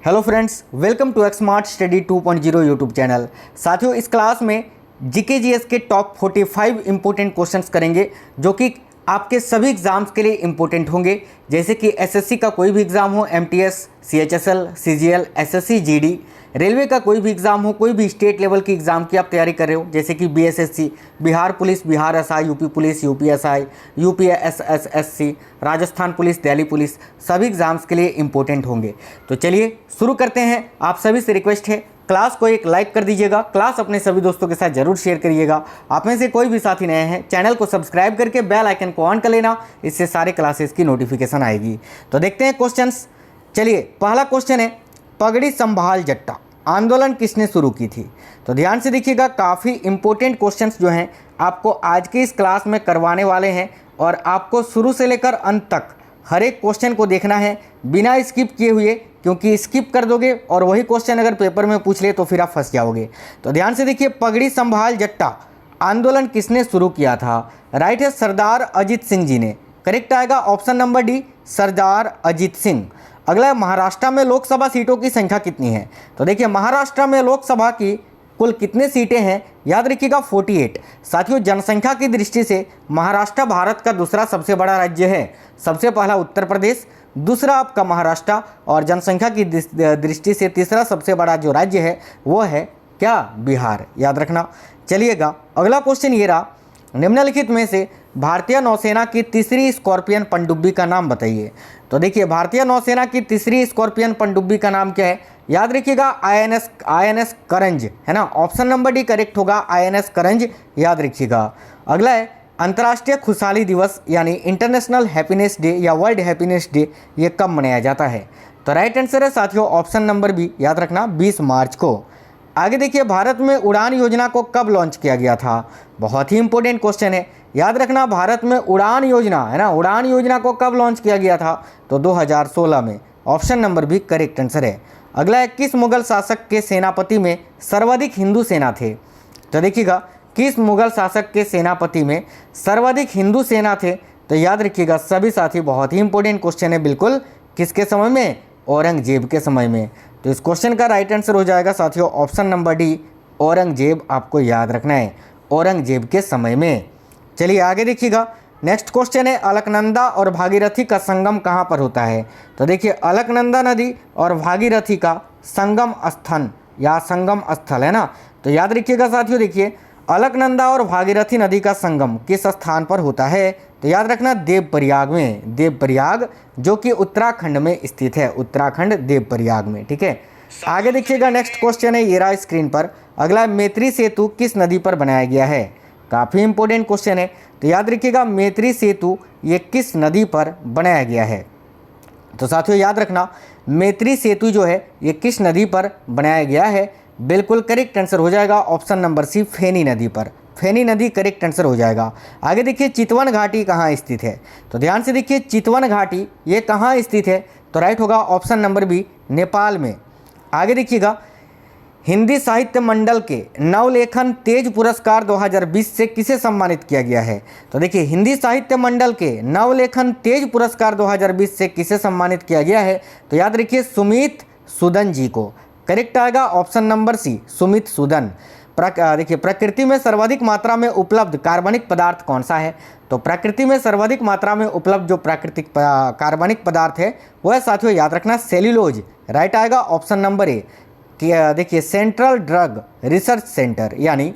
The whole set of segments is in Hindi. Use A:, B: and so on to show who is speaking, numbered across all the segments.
A: Hello friends, welcome to smart study 2.0 YouTube channel. साथियों, इस क्लास में जीके जीएस के टॉप 45 इंपॉर्टेंट क्वेश्चंस करेंगे जो कि आपके सभी एग्जाम्स के लिए इंपॉर्टेंट होंगे। जैसे कि एसएससी का कोई भी एग्ज़ाम हो, MTS, CHSL, CGL, SSC, GD, railway का कोई भी एग्ज़ाम हो, कोई भी स्टेट लेवल की एग्ज़ाम की आप तैयारी कर रहे हो, जैसे कि BSSC, Bihar police, Bihar SI, UP police, UPSI, UPSSC, Rajasthan police, Delhi police, सभी एग्ज़ाम्स के लिए इंपॉर्टेंट होंगे। तो चलिए शुरू करते हैं। आप सभी से रिक्वेस्ट है, क्लास को एक लाइक कर दीजिएगा, क्लास अपने सभी दोस्तों के साथ जरूर शेयर करिएगा। आप में से कोई भी साथी नए हैं, चैनल को सब्सक्राइब करके बेल आइकन को ऑन कर लेना, इससे सारे क्लासेस की नोटिफिकेशन आएगी। तो देखते हैं क्वेश्चंस। चलिए, पहला क्वेश्चन है, पगड़ी संभाल जट्टा आंदोलन किसने शुरू की थी? तो ध्यान से देखिएगा, काफ़ी इंपॉर्टेंट क्वेश्चंस जो हैं आपको आज के इस क्लास में करवाने वाले हैं और आपको शुरू से लेकर अंत तक हर एक क्वेश्चन को देखना है बिना स्किप किए हुए, क्योंकि स्किप कर दोगे और वही क्वेश्चन अगर पेपर में पूछ ले तो फिर आप फंस जाओगे। तो ध्यान से देखिए, पगड़ी संभाल जट्टा आंदोलन किसने शुरू किया था? राइट है सरदार अजीत सिंह जी ने। करेक्ट आएगा ऑप्शन नंबर डी, सरदार अजीत सिंह। अगला, महाराष्ट्र में लोकसभा सीटों की संख्या कितनी है? तो देखिए, महाराष्ट्र में लोकसभा की कुल कितने सीटें हैं? याद रखिएगा 48। साथियों, जनसंख्या की दृष्टि से महाराष्ट्र भारत का दूसरा सबसे बड़ा राज्य है। सबसे पहला उत्तर प्रदेश, दूसरा आपका महाराष्ट्र, और जनसंख्या की दृष्टि से तीसरा सबसे बड़ा जो राज्य है वो है क्या? बिहार। याद रखना। चलिएगा, अगला क्वेश्चन ये रहा, निम्नलिखित में से भारतीय नौसेना की तीसरी स्कॉर्पियन पनडुब्बी का नाम बताइए। तो देखिए, भारतीय नौसेना की तीसरी स्कॉर्पियन पनडुब्बी का नाम क्या है? याद रखिएगा आईएनएस करंज, है ना। ऑप्शन नंबर डी करेक्ट होगा, आईएनएस करंज। याद रखिएगा। अगला है, अंतर्राष्ट्रीय खुशहाली दिवस यानी इंटरनेशनल हैप्पीनेस डे या वर्ल्ड हैप्पीनेस डे, ये कब मनाया जाता है? तो राइट आंसर है साथियों ऑप्शन नंबर बी, याद रखना 20 मार्च को। आगे देखिए, भारत में उड़ान योजना को कब लॉन्च किया गया था? बहुत ही इंपॉर्टेंट क्वेश्चन है, याद रखना। भारत में उड़ान योजना, है ना, उड़ान योजना को कब लॉन्च किया गया था? तो 2016 में। Option number B correct answer है। अगला है, किस मुगल शासक के सेनापति में सर्वाधिक हिंदू सेना थे? तो देखिएगा, किस मुगल शासक के सेनापति में सर्वाधिक हिंदू सेना थे? तो याद रखिएगा सभी साथी, बहुत ही इंपॉर्टेंट क्वेश्चन है, बिल्कुल किसके समय में? औरंगजेब के समय में। तो इस क्वेश्चन का राइट आंसर हो जाएगा साथियों ऑप्शन नंबर डी, औरंगजेब। आपको याद रखना है, औरंगजेब के समय में। चलिए आगे देखिएगा, नेक्स्ट क्वेश्चन है, अलकनंदा और भागीरथी का संगम कहाँ पर होता है? तो देखिए, अलकनंदा नदी और भागीरथी का संगम स्थान या संगम स्थल, है ना। तो याद रखिएगा साथियों, देखिए अलकनंदा और भागीरथी नदी का संगम किस स्थान पर होता है? तो याद रखना देवप्रयाग में। देवप्रयाग जो कि उत्तराखंड में स्थित है, उत्तराखंड देवप्रयाग में। ठीक है, आगे देखिएगा, नेक्स्ट क्वेश्चन है, ये रहा स्क्रीन पर। अगला, मैत्री सेतु किस नदी पर बनाया गया है? काफ़ी इंपॉर्टेंट क्वेश्चन है। तो याद रखिएगा, मैत्री सेतु ये किस नदी पर बनाया गया है? तो साथियों याद रखना, मैत्री सेतु जो है ये किस नदी पर बनाया गया है? बिल्कुल करेक्ट आंसर हो जाएगा ऑप्शन नंबर सी, फेनी नदी पर। फेनी नदी करेक्ट आंसर हो जाएगा। आगे देखिए, चितवन घाटी कहाँ स्थित है? तो ध्यान से देखिए, चितवन घाटी ये कहाँ स्थित है? तो राइट होगा ऑप्शन नंबर बी, नेपाल में। आगे देखिएगा, हिंदी साहित्य मंडल के नवलेखन तेज पुरस्कार 2020 से किसे सम्मानित किया गया है? तो देखिए, हिंदी साहित्य मंडल के नवलेखन तेज पुरस्कार 2020 से किसे सम्मानित किया गया है? तो याद रखिए, सुमित सूदन जी को। करेक्ट आएगा option number C, Sumit Sudan. देखिए, प्रकृति में सर्वाधिक मात्रा में उपलब्ध कार्बनिक पदार्थ कौन सा है? तो प्रकृति में सर्वाधिक मात्रा में उपलब्ध जो प्राकृतिक कार्बनिक पदार्थ है वह साथियों याद रखना सेल्यूलोज। राइट आएगा ऑप्शन नंबर ए। देखिए, सेंट्रल ड्रग रिसर्च सेंटर यानी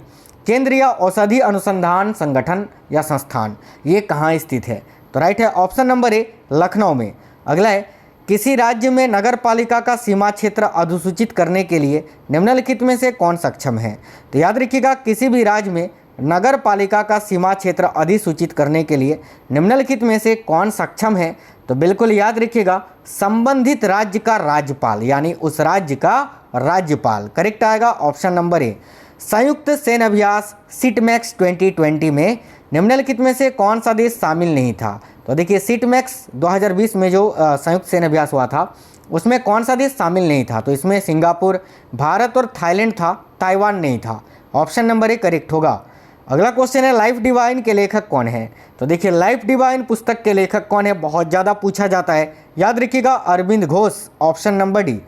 A: केंद्रीय औषधि अनुसंधान संगठन या संस्थान, ये कहाँ स्थित है? तो राइट है ऑप्शन नंबर ए, लखनऊ में। अगला है, किसी राज्य में नगर पालिका का सीमा क्षेत्र अधिसूचित करने के लिए निम्नलिखित में से कौन सक्षम है? तो याद रखिएगा, किसी भी राज्य में नगर पालिका का सीमा क्षेत्र अधिसूचित करने के लिए निम्नलिखित में से कौन सक्षम है? तो बिल्कुल याद रखिएगा, संबंधित राज्य का राज्यपाल, यानी उस राज्य का राज्यपाल। करेक्ट आएगा ऑप्शन नंबर ए। संयुक्त सैन्य अभ्यास सिटमैक्स 2020 में निम्नलिखित में से कौन सा देश शामिल नहीं था? तो देखिए, सिटमैक्स 2020 में जो संयुक्त सैन्य अभ्यास हुआ था उसमें कौन सा देश शामिल नहीं था? तो इसमें सिंगापुर, भारत और थाईलैंड था, ताइवान नहीं था। ऑप्शन नंबर ए करेक्ट होगा। अगला क्वेश्चन है, लाइफ डिवाइन के लेखक कौन है? तो देखिए, लाइफ डिवाइन पुस्तक के लेखक कौन है? बहुत ज़्यादा पूछा जाता है, याद रखिएगा Arvind Ghosh. Option number D.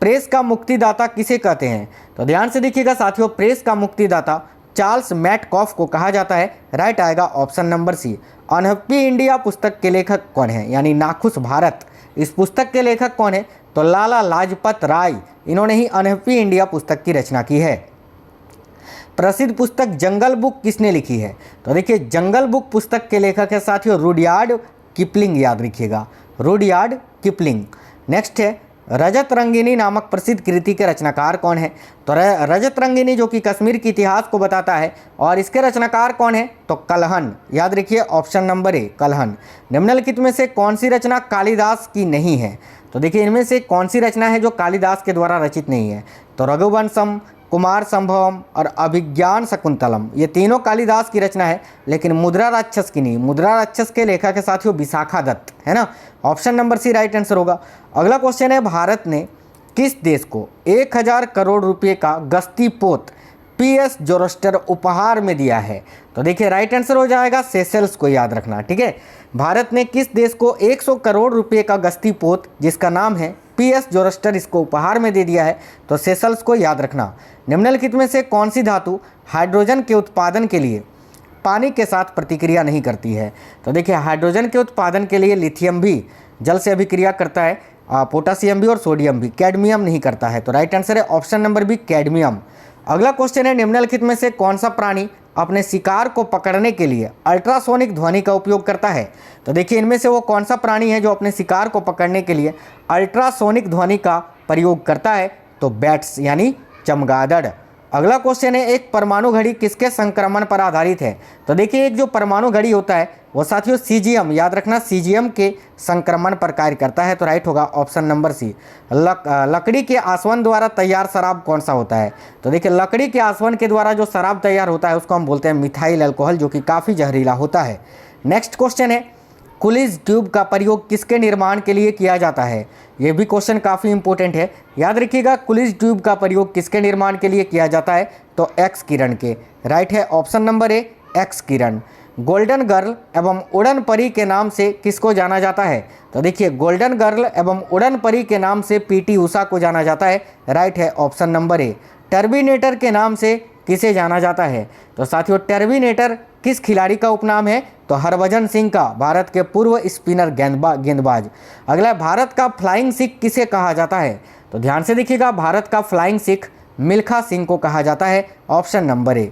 A: Press का मुक्तिदाता किसे कहते हैं? तो ध्यान से देखिएगा साथियों, प्रेस का मुक्तिदाता चार्ल्स मैटकॉफ को कहा जाता है। राइट आएगा ऑप्शन नंबर सी। अनहप्पी इंडिया पुस्तक के लेखक कौन है, यानी नाखुश भारत, इस पुस्तक के लेखक कौन है? तो लाला लाजपत राय, इन्होंने ही अनहप्पी इंडिया पुस्तक की रचना की है। प्रसिद्ध पुस्तक जंगल बुक किसने लिखी है? तो देखिए जंगल बुक पुस्तक के लेखक है साथियों रुडयार्ड किपलिंग, याद रखिएगा रुडयार्ड किपलिंग। नेक्स्ट है रजत रंगिनी नामक प्रसिद्ध कृति के रचनाकार कौन है? तो रजत रंगिनी जो कि कश्मीर के इतिहास को बताता है, और इसके रचनाकार कौन है? तो कल्हण, याद रखिए ऑप्शन नंबर ए कल्हण। निम्नलिखित में से कौन सी रचना कालिदास की नहीं है? तो देखिए इनमें से कौन सी रचना है जो कालिदास के द्वारा रचित नहीं है? तो रघुवंशम, कुमार संभवम और अभिज्ञान शकुंतलम, ये तीनों कालिदास की रचना है, लेकिन मुद्रा राक्षस की नहीं। मुद्रा राक्षस के लेखक है साथियों विशाखा दत्त, है ना। Option number C right answer होगा। अगला क्वेश्चन है, भारत ने किस देश को 1000 करोड़ रुपए का गश्ती पोत PS जोरोस्टर उपहार में दिया है? तो देखिए राइट आंसर हो जाएगा सेशल्स को, याद रखना, ठीक है। भारत ने किस देश को 100 करोड़ रुपए का गश्ती पोत जिसका नाम है PS जोरोस्टर, इसको उपहार में दे दिया है? तो सेशल्स को, याद रखना। निम्नलिखित में से कौन सी धातु हाइड्रोजन के उत्पादन के लिए पानी के साथ प्रतिक्रिया नहीं करती है? तो देखिए हाइड्रोजन के उत्पादन के लिए लिथियम भी जल से अभिक्रिया करता है, पोटासियम भी और सोडियम भी, कैडमियम नहीं करता है। तो राइट आंसर है ऑप्शन नंबर बी कैडमियम। अगला क्वेश्चन है, निम्नलिखित में से कौन सा प्राणी अपने शिकार को पकड़ने के लिए अल्ट्रासोनिक ध्वनि का उपयोग करता है? तो देखिए इनमें से वो कौन सा प्राणी है जो अपने शिकार को पकड़ने के लिए अल्ट्रासोनिक ध्वनि का प्रयोग करता है? तो बैट्स यानी चमगादड़। अगला क्वेश्चन है, एक परमाणु घड़ी किसके संक्रमण पर आधारित है? तो देखिए एक जो परमाणु घड़ी होता है वो साथियों सीजियम, याद रखना सीजियम के संक्रमण पर कार्य करता है। तो राइट होगा ऑप्शन नंबर सी। लकड़ी के आसवन द्वारा तैयार शराब कौन सा होता है? तो देखिए लकड़ी के आसवन के द्वारा जो शराब तैयार होता है उसको हम बोलते हैं मिथाइल अल्कोहल, जो कि काफ़ी जहरीला होता है। नेक्स्ट क्वेश्चन है, कुलिज ट्यूब का प्रयोग किसके निर्माण के लिए किया जाता है? यह भी क्वेश्चन काफ़ी इंपॉर्टेंट है, याद रखिएगा कुलिज ट्यूब का प्रयोग किसके निर्माण के लिए किया जाता है? तो एक्स किरण के। राइट है option number A x Kiran. Golden girl एवं उड़न परी के नाम से किसको जाना जाता है? तो देखिए गोल्डन गर्ल एवं उड़न परी के नाम से PT उषा को जाना जाता है। राइट है ऑप्शन नंबर ए। टर्बिनेटर के नाम से किसे जाना जाता है? तो साथियों टर्बिनेटर किस खिलाड़ी का उपनाम है? तो हरभजन सिंह का, भारत के पूर्व स्पिनर गेंदबाज। अगला, भारत का फ्लाइंग सिख किसे कहा जाता है? तो ध्यान से देखिएगा, भारत का फ्लाइंग सिख मिल्खा सिंह को कहा जाता है। Option number A.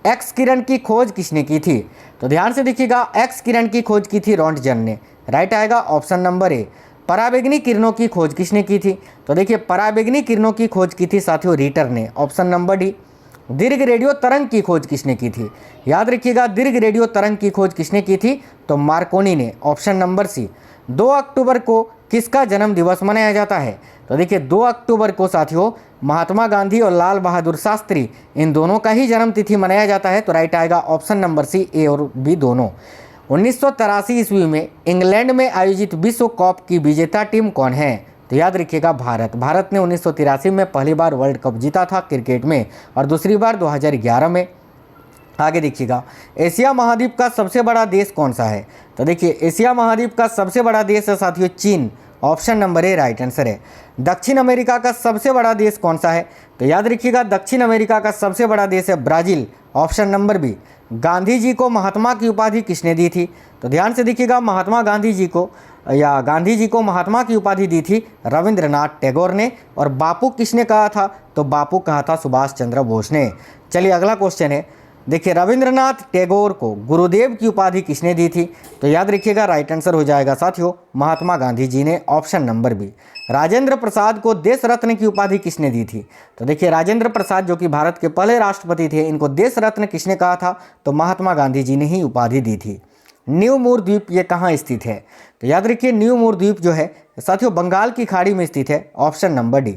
A: एक्स किरण की खोज किसने की थी? तो ध्यान से देखिएगा, एक्स किरण की खोज की थी रॉन्टजन ने। राइट आएगा ऑप्शन नंबर ए। पराबैंगनी किरणों की खोज किसने की थी? तो देखिए पराबैंगनी किरणों की खोज की थी साथियों रिटर ने। Option number D. दीर्घ रेडियो तरंग की खोज किसने की थी? याद रखिएगा दीर्घ रेडियो तरंग की खोज किसने की थी? तो मार्कोनी ने। ऑप्शन नंबर सी। 2 अक्टूबर को किसका जन्म दिवस मनाया जाता है? तो देखिए 2 अक्टूबर को साथियों महात्मा गांधी और लाल बहादुर शास्त्री, इन दोनों का ही जन्म तिथि मनाया जाता है। तो राइट आएगा ऑप्शन नंबर सी, ए और बी दोनों। 1983 ईस्वी में इंग्लैंड में आयोजित विश्व कप की विजेता टीम कौन है? तो याद रखिएगा भारत ने 1983 में पहली बार वर्ल्ड कप जीता था क्रिकेट में, और दूसरी बार 2011 में। आगे देखिएगा, एशिया महाद्वीप का सबसे बड़ा देश कौन सा है? तो देखिए एशिया महाद्वीप का सबसे बड़ा देश है साथियों चीन। Option number A right answer है। दक्षिण अमेरिका का सबसे बड़ा देश कौन सा है? तो याद रखिएगा दक्षिण अमेरिका का सबसे बड़ा देश है Brazil. Option number B. Gandhi ji को महात्मा की उपाधि किसने दी थी? तो ध्यान से देखिएगा, गांधी जी को महात्मा की उपाधि दी थी रविंद्रनाथ टैगोर ने। और बापू किसने कहा था? तो बापू कहा था सुभाष चंद्र बोस ने। चलिए अगला क्वेश्चन है, देखिए रविंद्रनाथ टैगोर को गुरुदेव की उपाधि किसने दी थी? तो याद रखिएगा राइट आंसर हो जाएगा साथियों महात्मा गांधी जी ने। Option number B. Rajendra Prasad को देश रत्न की उपाधि किसने दी थी? तो देखिए राजेंद्र प्रसाद जो कि भारत के पहले राष्ट्रपति थे, इनको देश रत्न किसने कहा था? तो महात्मा गांधी जी ने ही उपाधि दी थी। न्यू मूर द्वीप ये कहाँ स्थित है? तो याद रखिए न्यू मूर द्वीप जो है साथियों बंगाल की खाड़ी में स्थित है। Option number D.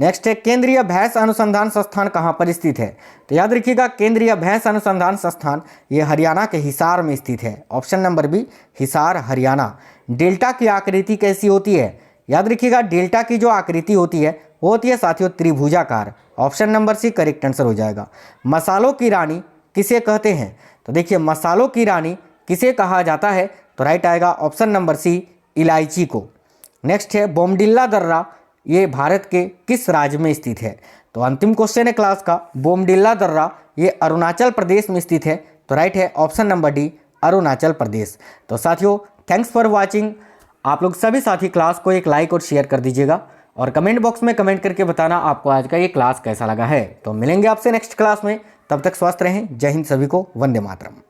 A: नेक्स्ट है, केंद्रीय भैंस अनुसंधान संस्थान कहाँ पर स्थित है? तो याद रखिएगा केंद्रीय भैंस अनुसंधान संस्थान ये हरियाणा के हिसार में स्थित है। Option number B Hisar Haryana. Delta की आकृति कैसी होती है? याद रखिएगा डेल्टा की जो आकृति होती है वो होती है साथियों त्रिभुजाकार। Option number C correct answer हो जाएगा। मसालों की रानी किसे कहते हैं? तो देखिए मसालों की रानी किसे कहा जाता है? तो राइट आएगा ऑप्शन नंबर सी इलायची को। नेक्स्ट है, बोमडिल्ला दर्रा ये भारत के किस राज्य में स्थित है। तो अंतिम क्वेश्चन है क्लास का, बोमडिल्ला दर्रा ये अरुणाचल प्रदेश में स्थित है। तो राइट है option number D, Arunachal Pradesh. तो साथियों थैंक्स फॉर वॉचिंग। आप लोग सभी साथी क्लास को एक लाइक और शेयर कर दीजिएगा और कमेंट बॉक्स में कमेंट करके बताना आपको आज का ये क्लास कैसा लगा है। तो मिलेंगे आपसे नेक्स्ट क्लास में, तब तक स्वस्थ रहें। जय हिंद सभी को, वंदे मातरम।